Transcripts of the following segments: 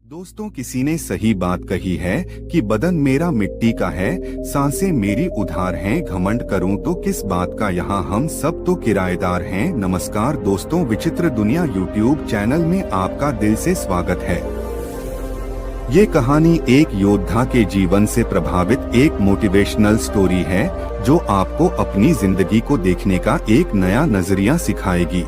दोस्तों, किसी ने सही बात कही है कि बदन मेरा मिट्टी का है, सांसें मेरी उधार हैं, घमंड करूं तो किस बात का, यहाँ हम सब तो किराएदार हैं। नमस्कार दोस्तों, विचित्र दुनिया यूट्यूब चैनल में आपका दिल से स्वागत है। ये कहानी एक योद्धा के जीवन से प्रभावित एक मोटिवेशनल स्टोरी है जो आपको अपनी जिंदगी को देखने का एक नया नजरिया सिखाएगी।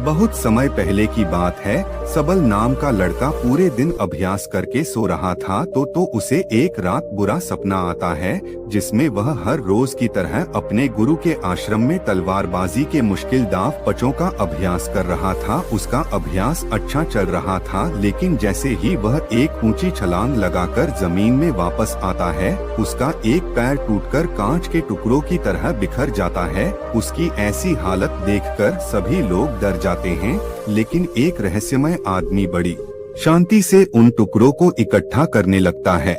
बहुत समय पहले की बात है। सबल नाम का लड़का पूरे दिन अभ्यास करके सो रहा था तो उसे एक रात बुरा सपना आता है जिसमें वह हर रोज की तरह अपने गुरु के आश्रम में तलवारबाजी के मुश्किल दाव पचों का अभ्यास कर रहा था। उसका अभ्यास अच्छा चल रहा था, लेकिन जैसे ही वह एक ऊंची छलांग लगाकर जमीन में वापस आता है, उसका एक पैर टूटकर कांच के टुकड़ों की तरह बिखर जाता है। उसकी ऐसी हालत देखकर सभी लोग डर जाते हैं, लेकिन एक रहस्यमय आदमी बड़ी शांति से उन टुकड़ों को इकट्ठा करने लगता है।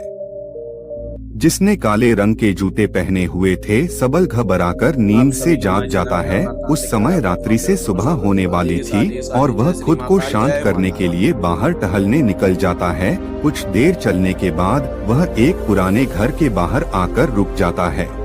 जिसने काले रंग के जूते पहने हुए थे, सबल घबराकर नींद से जाग जाता है। उस समय रात्रि से सुबह होने वाली थी और वह खुद को शांत करने के लिए बाहर टहलने निकल जाता है। कुछ देर चलने के बाद वह एक पुराने घर के बाहर आकर रुक जाता है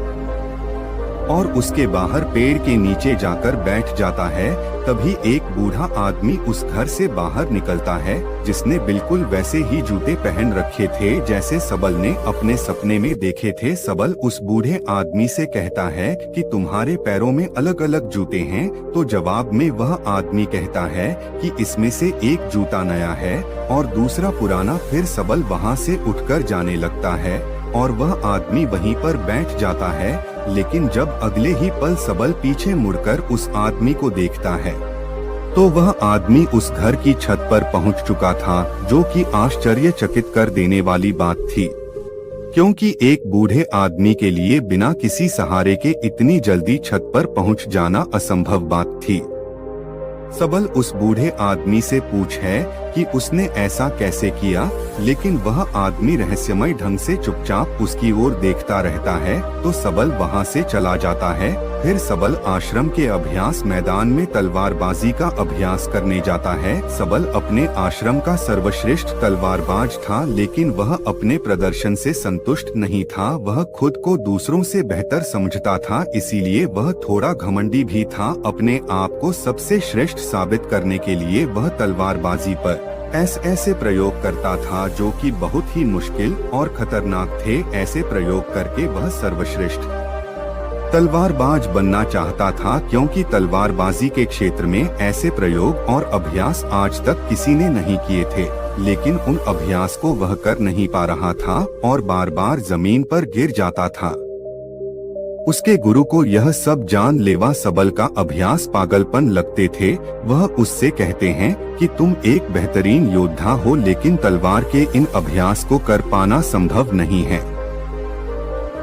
और उसके बाहर पेड़ के नीचे जाकर बैठ जाता है। तभी एक बूढ़ा आदमी उस घर से बाहर निकलता है, जिसने बिल्कुल वैसे ही जूते पहन रखे थे जैसे सबल ने अपने सपने में देखे थे। सबल उस बूढ़े आदमी से कहता है कि तुम्हारे पैरों में अलग अलग जूते हैं, तो जवाब में वह आदमी कहता है कि इसमें से एक जूता नया है और दूसरा पुराना। फिर सबल वहाँ से उठकर जाने लगता है और वह आदमी वहीं पर बैठ जाता है। लेकिन जब अगले ही पल सबल पीछे मुड़कर उस आदमी को देखता है तो वह आदमी उस घर की छत पर पहुंच चुका था, जो कि आश्चर्यचकित कर देने वाली बात थी, क्योंकि एक बूढ़े आदमी के लिए बिना किसी सहारे के इतनी जल्दी छत पर पहुंच जाना असंभव बात थी। सबल उस बूढ़े आदमी से पूछे कि उसने ऐसा कैसे किया, लेकिन वह आदमी रहस्यमय ढंग से चुपचाप उसकी ओर देखता रहता है। तो सबल वहां से चला जाता है। फिर सबल आश्रम के अभ्यास मैदान में तलवारबाजी का अभ्यास करने जाता है। सबल अपने आश्रम का सर्वश्रेष्ठ तलवारबाज था, लेकिन वह अपने प्रदर्शन से संतुष्ट नहीं था। वह खुद को दूसरों से बेहतर समझता था, इसीलिए वह थोड़ा घमंडी भी था। अपने आप को सबसे श्रेष्ठ साबित करने के लिए वह तलवारबाजी पर ऐसे प्रयोग करता था जो कि बहुत ही मुश्किल और खतरनाक थे। ऐसे प्रयोग करके वह सर्वश्रेष्ठ तलवारबाज बनना चाहता था, क्योंकि तलवारबाजी के क्षेत्र में ऐसे प्रयोग और अभ्यास आज तक किसी ने नहीं किए थे। लेकिन उन अभ्यास को वह कर नहीं पा रहा था और बार बार जमीन पर गिर जाता था। उसके गुरु को यह सब जानलेवा सबल का अभ्यास पागलपन लगते थे। वह उससे कहते हैं कि तुम एक बेहतरीन योद्धा हो, लेकिन तलवार के इन अभ्यास को कर पाना संभव नहीं है,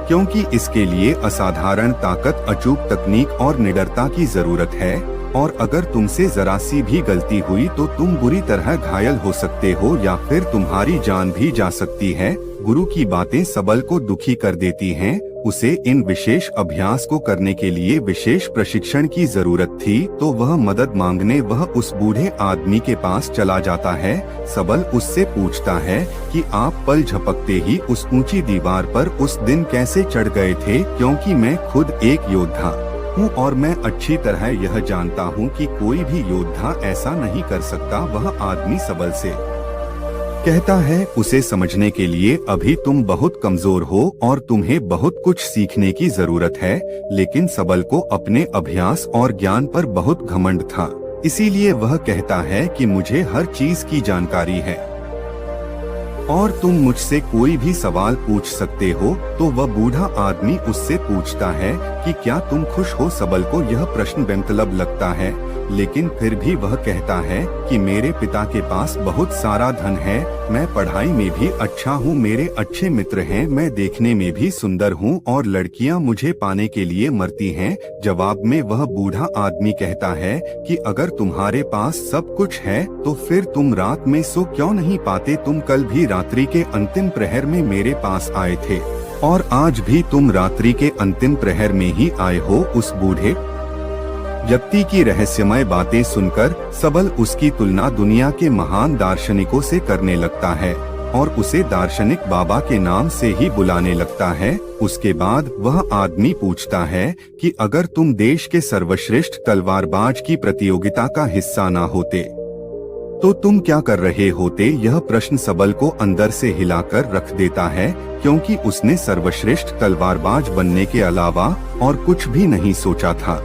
क्योंकि इसके लिए असाधारण ताकत, अचूक तकनीक और निडरता की जरूरत है, और अगर तुमसे जरा सी भी गलती हुई तो तुम बुरी तरह घायल हो सकते हो या फिर तुम्हारी जान भी जा सकती है। गुरु की बातें सबल को दुखी कर देती हैं। उसे इन विशेष अभ्यास को करने के लिए विशेष प्रशिक्षण की जरूरत थी, तो वह मदद मांगने वह उस बूढ़े आदमी के पास चला जाता है। सबल उससे पूछता है कि आप पल झपकते ही उस ऊंची दीवार पर उस दिन कैसे चढ़ गए थे, क्योंकि मैं खुद एक योद्धा हूँ और मैं अच्छी तरह यह जानता हूँ कि कोई भी योद्धा ऐसा नहीं कर सकता। वह आदमी सबल से कहता है, उसे समझने के लिए अभी तुम बहुत कमजोर हो और तुम्हें बहुत कुछ सीखने की जरूरत है। लेकिन सबल को अपने अभ्यास और ज्ञान पर बहुत घमंड था, इसीलिए वह कहता है कि मुझे हर चीज की जानकारी है और तुम मुझसे कोई भी सवाल पूछ सकते हो। तो वह बूढ़ा आदमी उससे पूछता है कि क्या तुम खुश हो। सबल को यह प्रश्न बेमतलब लगता है, लेकिन फिर भी वह कहता है कि मेरे पिता के पास बहुत सारा धन है, मैं पढ़ाई में भी अच्छा हूँ, मेरे अच्छे मित्र हैं, मैं देखने में भी सुंदर हूँ और लड़कियाँ मुझे पाने के लिए मरती हैं। जवाब में वह बूढ़ा आदमी कहता है कि अगर तुम्हारे पास सब कुछ है तो फिर तुम रात में सो क्यों नहीं पाते। तुम कल भी रात्रि के अंतिम प्रहर में मेरे पास आए थे और आज भी तुम रात्रि के अंतिम प्रहर में ही आए हो। उस बूढ़े व्यक्ति की रहस्यमय बातें सुनकर सबल उसकी तुलना दुनिया के महान दार्शनिकों से करने लगता है और उसे दार्शनिक बाबा के नाम से ही बुलाने लगता है। उसके बाद वह आदमी पूछता है कि अगर तुम देश के सर्वश्रेष्ठ तलवारबाज की प्रतियोगिता का हिस्सा ना होते तो तुम क्या कर रहे होते। यह प्रश्न सबल को अंदर से हिलाकर रख देता है, क्योंकि उसने सर्वश्रेष्ठ तलवारबाज बनने के अलावा और कुछ भी नहीं सोचा था।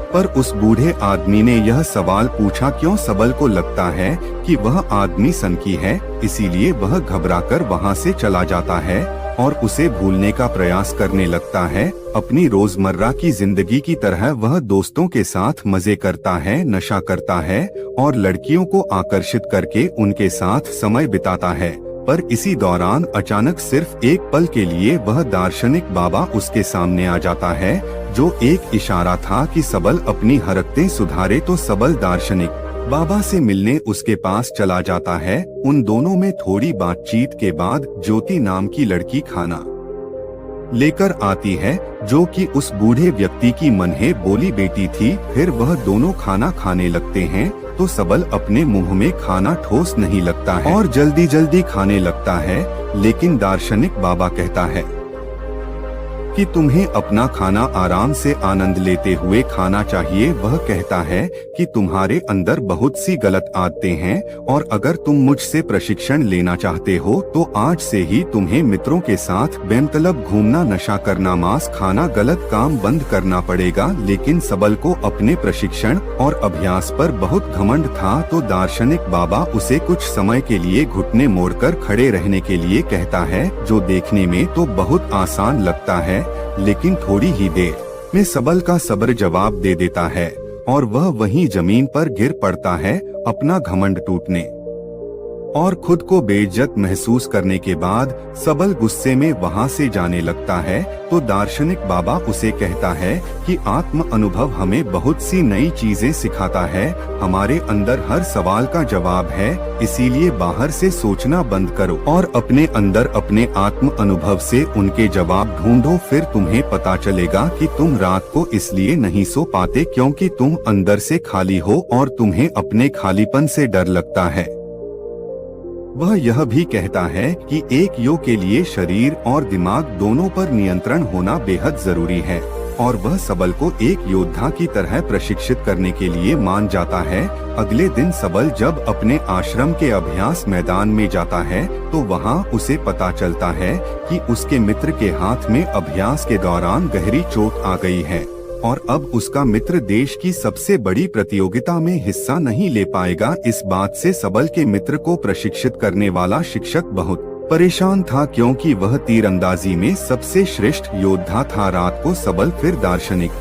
पर उस बूढ़े आदमी ने यह सवाल पूछा क्यों। सबल को लगता है कि वह आदमी सनकी है, इसीलिए वह घबराकर वहां से चला जाता है और उसे भूलने का प्रयास करने लगता है। अपनी रोजमर्रा की जिंदगी की तरह वह दोस्तों के साथ मजे करता है, नशा करता है और लड़कियों को आकर्षित करके उनके साथ समय बिताता है। पर इसी दौरान अचानक सिर्फ एक पल के लिए वह दार्शनिक बाबा उसके सामने आ जाता है, जो एक इशारा था कि सबल अपनी हरकतें सुधारे। तो सबल दार्शनिक बाबा से मिलने उसके पास चला जाता है। उन दोनों में थोड़ी बातचीत के बाद ज्योति नाम की लड़की खाना लेकर आती है, जो कि उस बूढ़े व्यक्ति की मनहे बोली बेटी थी। फिर वह दोनों खाना खाने लगते हैं तो सबल अपने मुंह में खाना ठोस नहीं लगता है और जल्दी जल्दी खाने लगता है। लेकिन दार्शनिक बाबा कहता है कि तुम्हें अपना खाना आराम से आनंद लेते हुए खाना चाहिए। वह कहता है कि तुम्हारे अंदर बहुत सी गलत आदतें हैं और अगर तुम मुझसे प्रशिक्षण लेना चाहते हो तो आज से ही तुम्हें मित्रों के साथ बेमतलब घूमना, नशा करना, मांस खाना, गलत काम बंद करना पड़ेगा। लेकिन सबल को अपने प्रशिक्षण और अभ्यास पर बहुत घमंड था, तो दार्शनिक बाबा उसे कुछ समय के लिए घुटने मोड़कर खड़े रहने के लिए कहता है, जो देखने में तो बहुत आसान लगता है, लेकिन थोड़ी ही देर में सबल का सब्र जवाब दे देता है और वह वहीं जमीन पर गिर पड़ता है। अपना घमंड टूटने और खुद को बेइज्जत महसूस करने के बाद सबल गुस्से में वहां से जाने लगता है। तो दार्शनिक बाबा उसे कहता है कि आत्म अनुभव हमें बहुत सी नई चीजें सिखाता है। हमारे अंदर हर सवाल का जवाब है, इसीलिए बाहर से सोचना बंद करो और अपने अंदर अपने आत्म अनुभव से उनके जवाब ढूंढो। फिर तुम्हें पता चलेगा कि तुम रात को इसलिए नहीं सो पाते क्योंकि तुम अंदर से खाली हो और तुम्हें अपने खालीपन से डर लगता है। वह यह भी कहता है कि एक योग के लिए शरीर और दिमाग दोनों पर नियंत्रण होना बेहद जरूरी है और वह सबल को एक योद्धा की तरह प्रशिक्षित करने के लिए मान जाता है। अगले दिन सबल जब अपने आश्रम के अभ्यास मैदान में जाता है तो वहां उसे पता चलता है कि उसके मित्र के हाथ में अभ्यास के दौरान गहरी चोट आ गई है और अब उसका मित्र देश की सबसे बड़ी प्रतियोगिता में हिस्सा नहीं ले पाएगा। इस बात से सबल के मित्र को प्रशिक्षित करने वाला शिक्षक बहुत परेशान था, क्योंकि वह तीरंदाजी में सबसे श्रेष्ठ योद्धा था। रात को सबल फिर दार्शनिक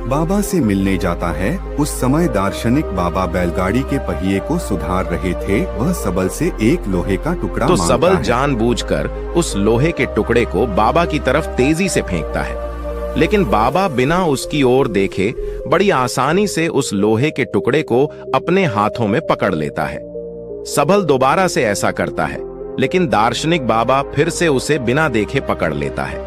बाबा से मिलने जाता है। उस समय दार्शनिक बाबा बैलगाड़ी के पहिए को सुधार रहे थे। वह सबल से एक लोहे का टुकड़ा तो सबल जानबूझकर उस लोहे के टुकड़े को बाबा की तरफ तेजी से फेंकता है, लेकिन बाबा बिना उसकी ओर देखे बड़ी आसानी से उस लोहे के टुकड़े को अपने हाथों में पकड़ लेता है। सबल दोबारा से ऐसा करता है, लेकिन दार्शनिक बाबा फिर से उसे बिना देखे पकड़ लेता है।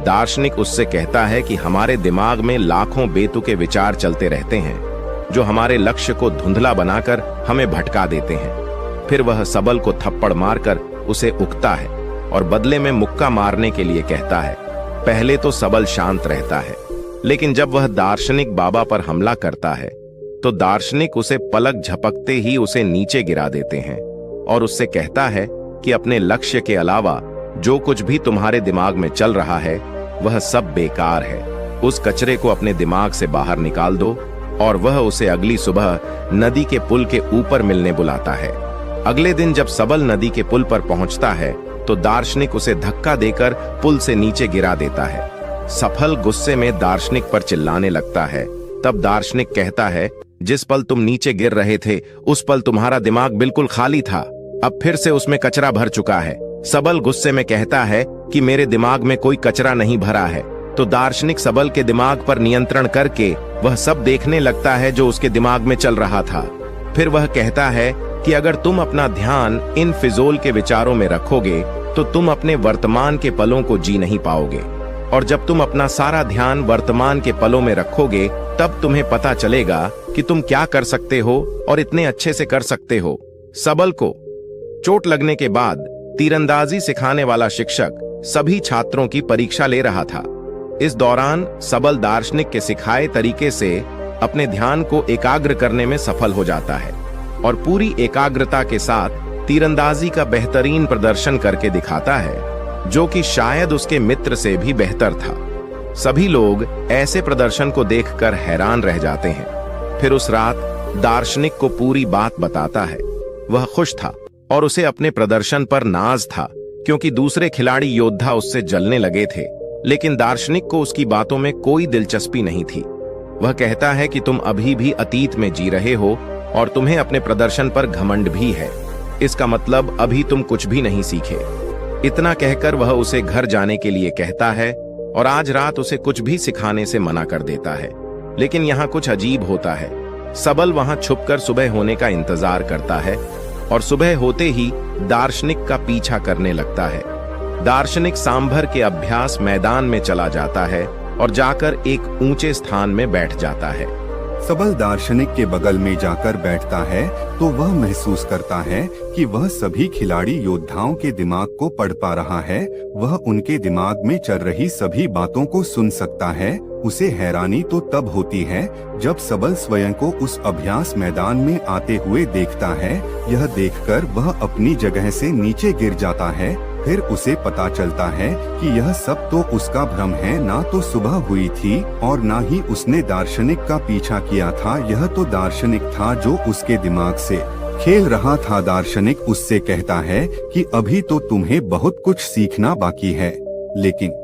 दार्शनिक उससे कहता है कि हमारे दिमाग में लाखों बेतुके विचार चलते रहते हैं, जो हमारे लक्ष्य को धुंधला बनाकर हमें भटका देते हैं। फिर वह सबल को थप्पड़ मारकर उसे उकता है और बदले में मुक्का मारने के लिए कहता है। पहले तो सबल शांत रहता है, लेकिन जब वह दार्शनिक बाबा पर हमला करता है तो दार्शनिक उसे पलक झपकते ही उसे नीचे गिरा देते हैं और उससे कहता है कि अपने लक्ष्य के अलावा जो कुछ भी तुम्हारे दिमाग में चल रहा है वह सब बेकार है। उस कचरे को अपने दिमाग से बाहर निकाल दो। और वह उसे अगली सुबह नदी के पुल के ऊपर मिलने बुलाता है। अगले दिन जब सबल नदी के पुल पर पहुंचता है तो दार्शनिक उसे धक्का देकर पुल से नीचे गिरा देता है। सफल गुस्से में दार्शनिक पर चिल्लाने लगता है। तब दार्शनिक कहता है, जिस पल तुम नीचे गिर रहे थे उस पल तुम्हारा दिमाग बिल्कुल खाली था, अब फिर से उसमें कचरा भर चुका है। सबल गुस्से में कहता है कि मेरे दिमाग में कोई कचरा नहीं भरा है। तो दार्शनिक सबल के दिमाग पर नियंत्रण करके वह सब देखने लगता है जो उसके दिमाग में चल रहा था। फिर वह कहता है कि अगर तुम अपना ध्यान इन फिजूल के विचारों में रखोगे तो तुम अपने वर्तमान के पलों को जी नहीं पाओगे और जब तुम अपना सारा ध्यान वर्तमान के पलों में रखोगे तब तुम्हें पता चलेगा कि तुम क्या कर सकते हो और इतने अच्छे से कर सकते हो। सबल को चोट लगने के बाद तीरंदाजी सिखाने वाला शिक्षक सभी छात्रों की परीक्षा ले रहा था। इस दौरान सबल दार्शनिक के सिखाए तरीके से अपने ध्यान को एकाग्र करने में सफल हो जाता है और पूरी एकाग्रता के साथ तीरंदाजी का बेहतरीन प्रदर्शन करके दिखाता है, जो कि शायद उसके मित्र से भी बेहतर था। सभी लोग ऐसे प्रदर्शन को देखकर हैरान रह जाते हैं। फिर उस रात दार्शनिक को पूरी बात बताता है। वह खुश था और उसे अपने प्रदर्शन पर नाज था, क्योंकि दूसरे खिलाड़ी योद्धा उससे जलने लगे थे, लेकिन दार्शनिक को उसकी बातों में कोई दिलचस्पी नहीं थी। वह कहता है कि तुम अभी भी अतीत में जी रहे हो और तुम्हें अपने प्रदर्शन पर घमंड भी है। इसका मतलब अभी तुम कुछ भी नहीं सीखे। इतना कहकर वह उसे घर जाने के लिए कहता है और आज रात उसे कुछ भी सिखाने से मना कर देता है। लेकिन यहाँ कुछ अजीब होता है। सबल वहां छुपकर सुबह होने का इंतजार करता है और सुबह होते ही दार्शनिक का पीछा करने लगता है। दार्शनिक सांभर के अभ्यास मैदान में चला जाता है और जाकर एक ऊंचे स्थान में बैठ जाता है। सबल दार्शनिक के बगल में जाकर बैठता है तो वह महसूस करता है कि वह सभी खिलाड़ी योद्धाओं के दिमाग को पढ़ पा रहा है। वह उनके दिमाग में चल रही सभी बातों को सुन सकता है। उसे हैरानी तो तब होती है जब सबल स्वयं को उस अभ्यास मैदान में आते हुए देखता है। यह देखकर वह अपनी जगह से नीचे गिर जाता है। फिर उसे पता चलता है कि यह सब तो उसका भ्रम है। ना तो सुबह हुई थी और ना ही उसने दार्शनिक का पीछा किया था। यह तो दार्शनिक था जो उसके दिमाग से खेल रहा था। दार्शनिक उससे कहता है कि अभी तो तुम्हें बहुत कुछ सीखना बाकी है। लेकिन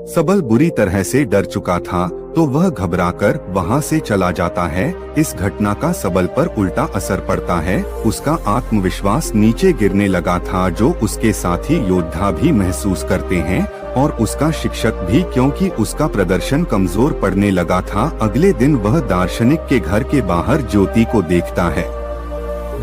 सबल बुरी तरह से डर चुका था तो वह घबराकर वहां से चला जाता है। इस घटना का सबल पर उल्टा असर पड़ता है। उसका आत्मविश्वास नीचे गिरने लगा था, जो उसके साथी योद्धा भी महसूस करते हैं और उसका शिक्षक भी, क्योंकि उसका प्रदर्शन कमजोर पड़ने लगा था। अगले दिन वह दार्शनिक के घर के बाहर ज्योति को देखता है,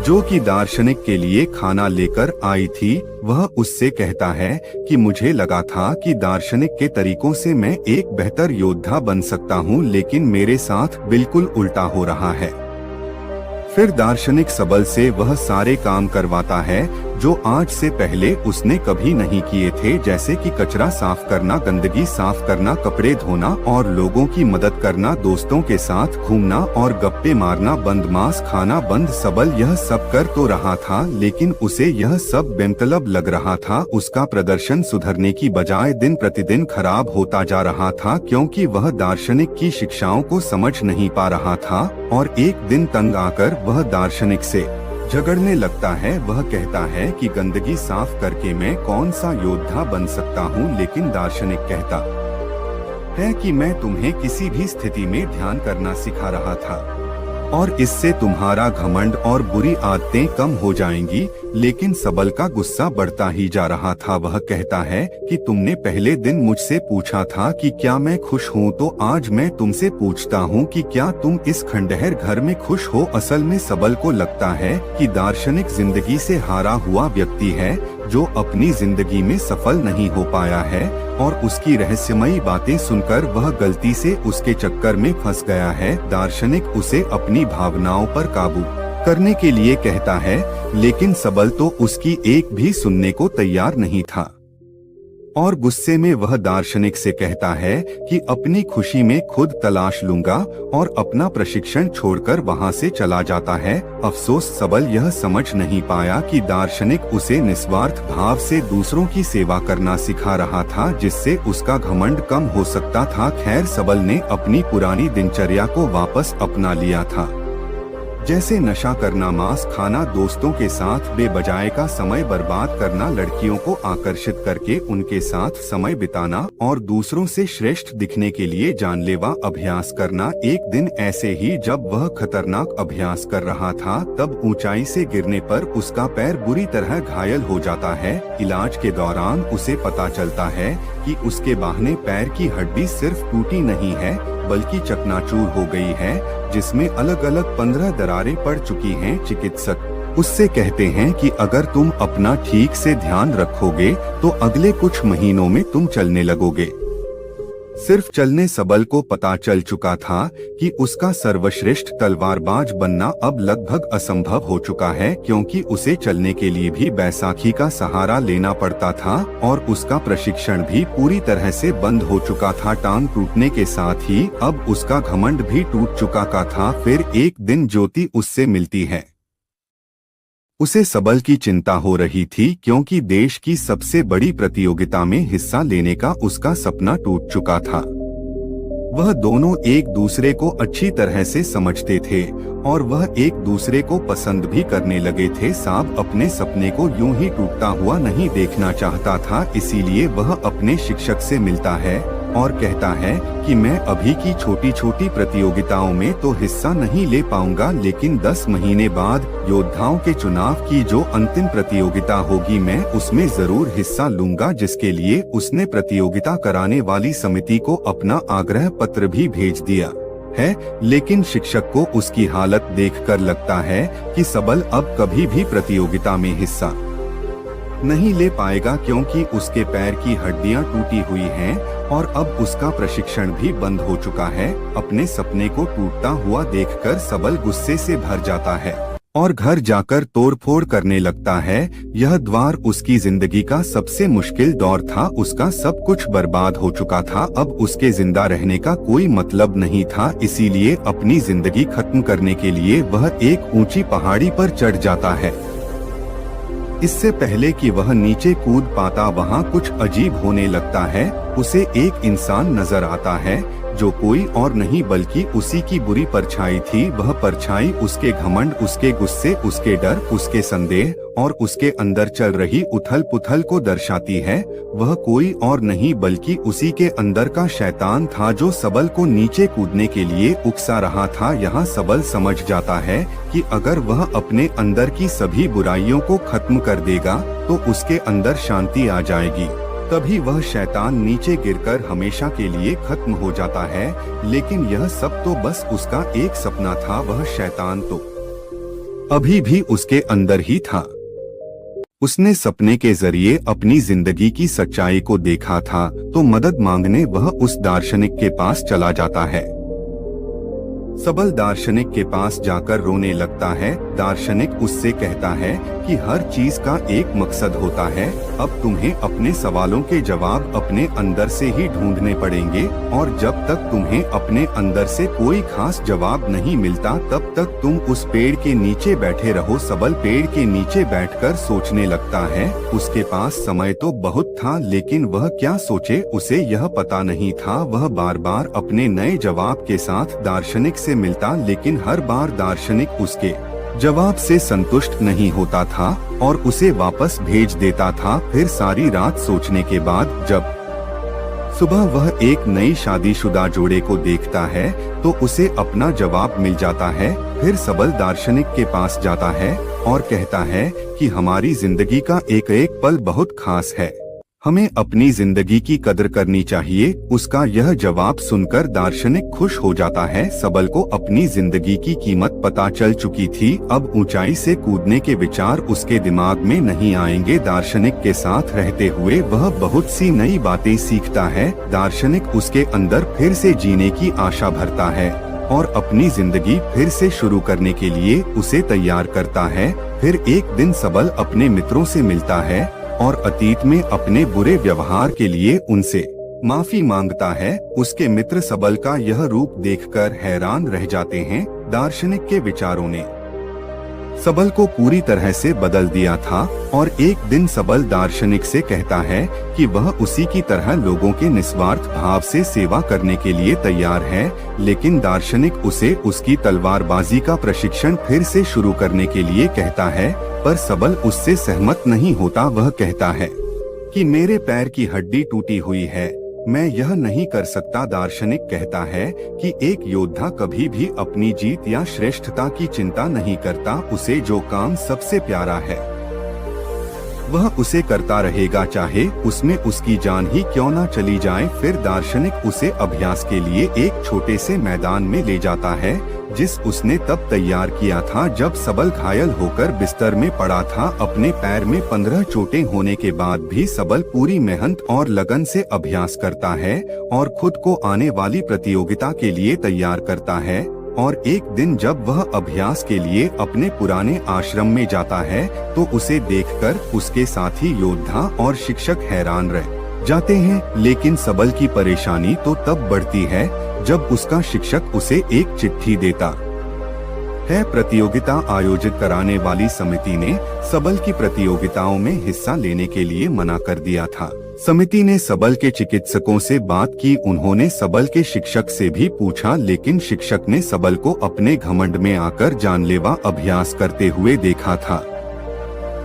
जो कि दार्शनिक के लिए खाना लेकर आई थी। वह उससे कहता है कि मुझे लगा था कि दार्शनिक के तरीकों से मैं एक बेहतर योद्धा बन सकता हूँ, लेकिन मेरे साथ बिल्कुल उल्टा हो रहा है। फिर दार्शनिक सबल से वह सारे काम करवाता है जो आज से पहले उसने कभी नहीं किए थे, जैसे कि कचरा साफ करना, गंदगी साफ करना, कपड़े धोना और लोगों की मदद करना, दोस्तों के साथ घूमना और गप्पे मारना बंद, मांस खाना बंद। सबल यह सब कर तो रहा था, लेकिन उसे यह सब बेमतलब लग रहा था। उसका प्रदर्शन सुधरने की बजाय दिन प्रतिदिन खराब होता जा रहा था, क्योंकि वह दार्शनिक की शिक्षाओं को समझ नहीं पा रहा था। और एक दिन तंग आकर वह दार्शनिक से झगड़ने लगता है। वह कहता है कि गंदगी साफ करके मैं कौन सा योद्धा बन सकता हूँ, लेकिन दार्शनिक कहता है कि मैं तुम्हें किसी भी स्थिति में ध्यान करना सिखा रहा था और इससे तुम्हारा घमंड और बुरी आदतें कम हो जाएंगी। लेकिन सबल का गुस्सा बढ़ता ही जा रहा था। वह कहता है कि तुमने पहले दिन मुझसे पूछा था कि क्या मैं खुश हूँ, तो आज मैं तुमसे पूछता हूँ कि क्या तुम इस खंडहर घर में खुश हो। असल में सबल को लगता है कि दार्शनिक जिंदगी से हारा हुआ व्यक्ति है, जो अपनी जिंदगी में सफल नहीं हो पाया है और उसकी रहस्यमयी बातें सुनकर वह गलती से उसके चक्कर में फंस गया है। दार्शनिक उसे अपनी भावनाओं पर काबू करने के लिए कहता है, लेकिन सबल तो उसकी एक भी सुनने को तैयार नहीं था और गुस्से में वह दार्शनिक से कहता है कि अपनी खुशी में खुद तलाश लूंगा और अपना प्रशिक्षण छोड़कर वहां से चला जाता है। अफसोस सबल यह समझ नहीं पाया कि दार्शनिक उसे निस्वार्थ भाव से दूसरों की सेवा करना सिखा रहा था, जिससे उसका घमंड कम हो सकता था। खैर, सबल ने अपनी पुरानी दिनचर्या को वापस अपना लिया था, जैसे नशा करना, मांस खाना, दोस्तों के साथ बेबजाय का समय बर्बाद करना, लड़कियों को आकर्षित करके उनके साथ समय बिताना और दूसरों से श्रेष्ठ दिखने के लिए जानलेवा अभ्यास करना। एक दिन ऐसे ही जब वह खतरनाक अभ्यास कर रहा था, तब ऊंचाई से गिरने पर उसका पैर बुरी तरह घायल हो जाता है। इलाज के दौरान उसे पता चलता है कि उसके बाहने पैर की हड्डी सिर्फ टूटी नहीं है, बल्कि चकनाचूर हो गई है, जिसमें अलग अलग 15 दरारें पड़ चुकी हैं। चिकित्सक उससे कहते हैं कि अगर तुम अपना ठीक से ध्यान रखोगे तो अगले कुछ महीनों में तुम चलने लगोगे। सिर्फ चलने सबल को पता चल चुका था कि उसका सर्वश्रेष्ठ तलवारबाज बनना अब लगभग असंभव हो चुका है, क्योंकि उसे चलने के लिए भी बैसाखी का सहारा लेना पड़ता था और उसका प्रशिक्षण भी पूरी तरह से बंद हो चुका था। टांग टूटने के साथ ही अब उसका घमंड भी टूट चुका का था। फिर एक दिन ज्योति उससे मिलती है। उसे सबल की चिंता हो रही थी, क्योंकि देश की सबसे बड़ी प्रतियोगिता में हिस्सा लेने का उसका सपना टूट चुका था। वह दोनों एक दूसरे को अच्छी तरह से समझते थे और वह एक दूसरे को पसंद भी करने लगे थे। साब अपने सपने को यूं ही टूटता हुआ नहीं देखना चाहता था, इसीलिए वह अपने शिक्षक से मिलता है और कहता है कि मैं अभी की छोटी छोटी प्रतियोगिताओं में तो हिस्सा नहीं ले पाऊंगा, लेकिन 10 महीने बाद योद्धाओं के चुनाव की जो अंतिम प्रतियोगिता होगी मैं उसमें जरूर हिस्सा लूंगा। जिसके लिए उसने प्रतियोगिता कराने वाली समिति को अपना आग्रह पत्र भी भेज दिया है। लेकिन शिक्षक को उसकी हालत देखकर लगता है कि सबल अब कभी भी प्रतियोगिता में हिस्सा नहीं ले पाएगा, क्योंकि उसके पैर की हड्डियां टूटी हुई हैं और अब उसका प्रशिक्षण भी बंद हो चुका है। अपने सपने को टूटता हुआ देखकर सबल गुस्से से भर जाता है और घर जाकर तोड़फोड़ करने लगता है। यह द्वार उसकी जिंदगी का सबसे मुश्किल दौर था। उसका सब कुछ बर्बाद हो चुका था। अब उसके जिंदा रहने का कोई मतलब नहीं था, इसीलिए अपनी जिंदगी खत्म करने के लिए वह एक ऊंची पहाड़ी पर चढ़ जाता है। इससे पहले कि वह नीचे कूद पाता, वहाँ कुछ अजीब होने लगता है। उसे एक इंसान नजर आता है जो कोई और नहीं बल्कि उसी की बुरी परछाई थी। वह परछाई उसके घमंड, उसके गुस्से, उसके डर, उसके संदेह और उसके अंदर चल रही उथल पुथल को दर्शाती है। वह कोई और नहीं बल्कि उसी के अंदर का शैतान था जो सबल को नीचे कूदने के लिए उकसा रहा था। यहाँ सबल समझ जाता है कि अगर वह अपने अंदर की सभी बुराइयों को खत्म कर देगा तो उसके अंदर शांति आ जाएगी। तभी वह शैतान नीचे गिरकर हमेशा के लिए खत्म हो जाता है। लेकिन यह सब तो बस उसका एक सपना था। वह शैतान तो अभी भी उसके अंदर ही था। उसने सपने के जरिए अपनी जिंदगी की सच्चाई को देखा था, तो मदद मांगने वह उस दार्शनिक के पास चला जाता है। सबल दार्शनिक के पास जाकर रोने लगता है। दार्शनिक उससे कहता है कि हर चीज का एक मकसद होता है। अब तुम्हें अपने सवालों के जवाब अपने अंदर से ही ढूंढने पड़ेंगे और जब तक तुम्हें अपने अंदर से कोई खास जवाब नहीं मिलता तब तक तुम उस पेड़ के नीचे बैठे रहो। सबल पेड़ के नीचे बैठकर सोचने लगता है। उसके पास समय तो बहुत था, लेकिन वह क्या सोचे उसे यह पता नहीं था। वह बार बार अपने नए जवाब के साथ दार्शनिक से मिलता, लेकिन हर बार दार्शनिक उसके जवाब से संतुष्ट नहीं होता था और उसे वापस भेज देता था। फिर सारी रात सोचने के बाद जब सुबह वह एक नई शादीशुदा जोड़े को देखता है तो उसे अपना जवाब मिल जाता है। फिर सबल दार्शनिक के पास जाता है और कहता है कि हमारी जिंदगी का एक एक पल बहुत खास है, हमें अपनी जिंदगी की कदर करनी चाहिए। उसका यह जवाब सुनकर दार्शनिक खुश हो जाता है। सबल को अपनी जिंदगी की कीमत पता चल चुकी थी। अब ऊंचाई से कूदने के विचार उसके दिमाग में नहीं आएंगे। दार्शनिक के साथ रहते हुए वह बहुत सी नई बातें सीखता है। दार्शनिक उसके अंदर फिर से जीने की आशा भरता है और अपनी जिंदगी फिर से शुरू करने के लिए उसे तैयार करता है। फिर एक दिन सबल अपने मित्रों से मिलता है और अतीत में अपने बुरे व्यवहार के लिए उनसे माफी मांगता है। उसके मित्र सबल का यह रूप देखकर हैरान रह जाते हैं। दार्शनिक के विचारों ने सबल को पूरी तरह से बदल दिया था और एक दिन सबल दार्शनिक से कहता है कि वह उसी की तरह लोगों के निस्वार्थ भाव से सेवा करने के लिए तैयार है। लेकिन दार्शनिक उसे उसकी तलवारबाजी का प्रशिक्षण फिर से शुरू करने के लिए कहता है, पर सबल उससे सहमत नहीं होता। वह कहता है कि मेरे पैर की हड्डी टूटी हुई है, मैं यह नहीं कर सकता। दार्शनिक कहता है कि एक योद्धा कभी भी अपनी जीत या श्रेष्ठता की चिंता नहीं करता, उसे जो काम सबसे प्यारा है वह उसे करता रहेगा, चाहे उसमें उसकी जान ही क्यों ना चली जाए। फिर दार्शनिक उसे अभ्यास के लिए एक छोटे से मैदान में ले जाता है, जिस उसने तब तैयार किया था जब सबल घायल होकर बिस्तर में पड़ा था। अपने पैर में 15 चोटें होने के बाद भी सबल पूरी मेहनत और लगन से अभ्यास करता है और खुद को आने वाली प्रतियोगिता के लिए तैयार करता है। और एक दिन जब वह अभ्यास के लिए अपने पुराने आश्रम में जाता है तो उसे देखकर उसके साथी योद्धा और शिक्षक हैरान रह जाते हैं। लेकिन सबल की परेशानी तो तब बढ़ती है जब उसका शिक्षक उसे एक चिट्ठी देता है। प्रतियोगिता आयोजित कराने वाली समिति ने सबल की प्रतियोगिताओं में हिस्सा लेने के लिए मना कर दिया था। समिति ने सबल के चिकित्सकों से बात की, उन्होंने सबल के शिक्षक से भी पूछा, लेकिन शिक्षक ने सबल को अपने घमंड में आकर जानलेवा अभ्यास करते हुए देखा था।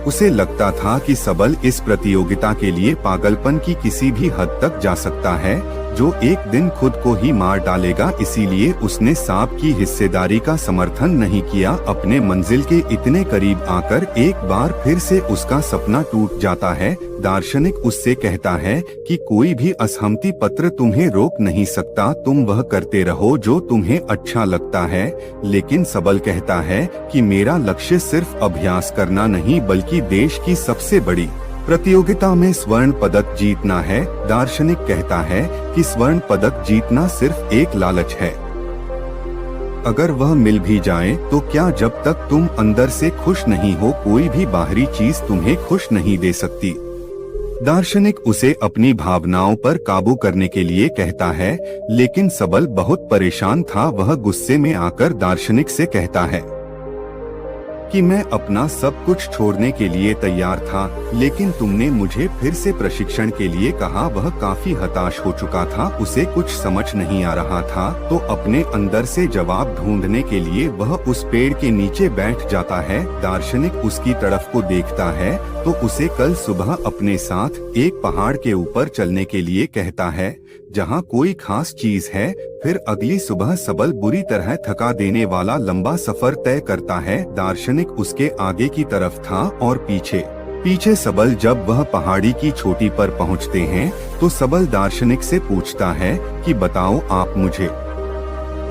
उसे लगता था कि सबल इस प्रतियोगिता के लिए पागलपन की किसी भी हद तक जा सकता है, जो एक दिन खुद को ही मार डालेगा। इसीलिए उसने सांप की हिस्सेदारी का समर्थन नहीं किया। अपने मंजिल के इतने करीब आकर एक बार फिर से उसका सपना टूट जाता है। दार्शनिक उससे कहता है कि कोई भी असहमति पत्र तुम्हें रोक नहीं सकता, तुम वह करते रहो जो तुम्हें अच्छा लगता है। लेकिन सबल कहता है कि मेरा लक्ष्य सिर्फ अभ्यास करना नहीं बल्कि देश की सबसे बड़ी प्रतियोगिता में स्वर्ण पदक जीतना है। दार्शनिक कहता है कि स्वर्ण पदक जीतना सिर्फ एक लालच है, अगर वह मिल भी जाए तो क्या, जब तक तुम अंदर से खुश नहीं हो कोई भी बाहरी चीज तुम्हें खुश नहीं दे सकती। दार्शनिक उसे अपनी भावनाओं पर काबू करने के लिए कहता है, लेकिन सबल बहुत परेशान था। वह गुस्से में आकर दार्शनिक से कहता है कि मैं अपना सब कुछ छोड़ने के लिए तैयार था, लेकिन तुमने मुझे फिर से प्रशिक्षण के लिए कहा। वह काफी हताश हो चुका था, उसे कुछ समझ नहीं आ रहा था, तो अपने अंदर से जवाब ढूंढने के लिए वह उस पेड़ के नीचे बैठ जाता है। दार्शनिक उसकी तरफ को देखता है तो उसे कल सुबह अपने साथ एक पहाड़ के ऊपर चलने के लिए कहता है, जहाँ कोई खास चीज है। फिर अगली सुबह सबल बुरी तरह थका देने वाला लंबा सफर तय करता है। दार्शनिक उसके आगे की तरफ था और पीछे सबल। जब वह पहाड़ी की चोटी पर पहुँचते हैं तो सबल दार्शनिक से पूछता है कि बताओ आप मुझे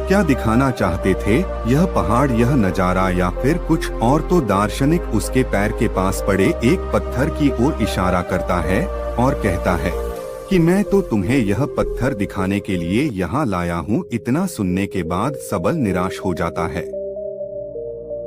क्या दिखाना चाहते थे, यह पहाड़, यह नजारा या फिर कुछ और। तो दार्शनिक उसके पैर के पास पड़े एक पत्थर की ओर इशारा करता है और कहता है कि मैं तो तुम्हें यह पत्थर दिखाने के लिए यहाँ लाया हूँ। इतना सुनने के बाद सबल निराश हो जाता है।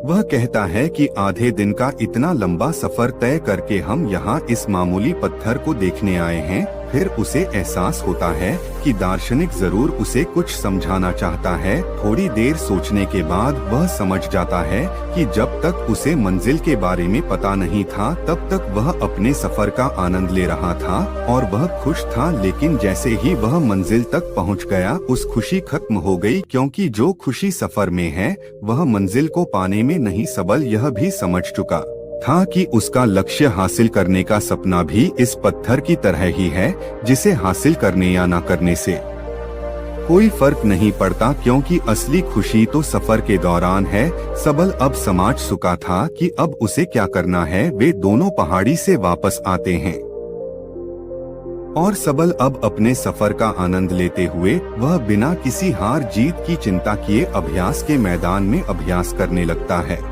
वह कहता है कि आधे दिन का इतना लंबा सफर तय करके हम यहाँ इस मामूली पत्थर को देखने आए हैं। फिर उसे एहसास होता है कि दार्शनिक जरूर उसे कुछ समझाना चाहता है। थोड़ी देर सोचने के बाद वह समझ जाता है कि जब तक उसे मंजिल के बारे में पता नहीं था तब तक वह अपने सफर का आनंद ले रहा था और वह खुश था। लेकिन जैसे ही वह मंजिल तक पहुंच गया उस खुशी खत्म हो गई, क्योंकि जो खुशी सफर में है वह मंजिल को पाने में नहीं। सबल यह भी समझ चुका था कि उसका लक्ष्य हासिल करने का सपना भी इस पत्थर की तरह ही है, जिसे हासिल करने या ना करने से कोई फर्क नहीं पड़ता, क्योंकि असली खुशी तो सफर के दौरान है। सबल अब समझ चुका था कि अब उसे क्या करना है। वे दोनों पहाड़ी से वापस आते हैं और सबल अब अपने सफर का आनंद लेते हुए वह बिना किसी हार जीत की चिंता किए अभ्यास के मैदान में अभ्यास करने लगता है।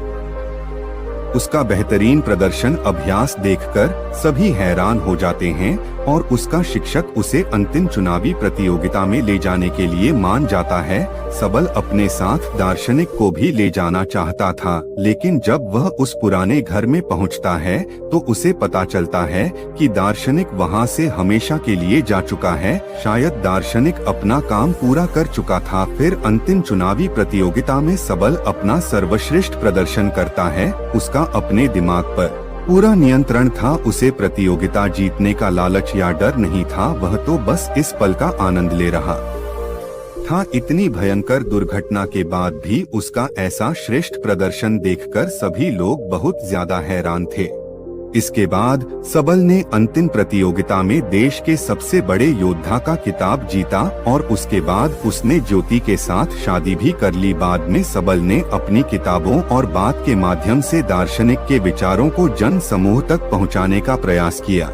उसका बेहतरीन प्रदर्शन अभ्यास देखकर सभी हैरान हो जाते हैं और उसका शिक्षक उसे अंतिम चुनावी प्रतियोगिता में ले जाने के लिए मान जाता है। सबल अपने साथ दार्शनिक को भी ले जाना चाहता था, लेकिन जब वह उस पुराने घर में पहुंचता है तो उसे पता चलता है कि दार्शनिक वहां से हमेशा के लिए जा चुका है। शायद दार्शनिक अपना काम पूरा कर चुका था। फिर अंतिम चुनावी प्रतियोगिता में सबल अपना सर्वश्रेष्ठ प्रदर्शन करता है। उसका अपने दिमाग पर पूरा नियंत्रण था। उसे प्रतियोगिता जीतने का लालच या डर नहीं था, वह तो बस इस पल का आनंद ले रहा था। इतनी भयंकर दुर्घटना के बाद भी उसका ऐसा श्रेष्ठ प्रदर्शन देखकर सभी लोग बहुत ज्यादा हैरान थे। इसके बाद सबल ने अंतिम प्रतियोगिता में देश के सबसे बड़े योद्धा का खिताब जीता और उसके बाद उसने ज्योति के साथ शादी भी कर ली। बाद में सबल ने अपनी किताबों और बात के माध्यम से दार्शनिक के विचारों को जन समूह तक पहुंचाने का प्रयास किया।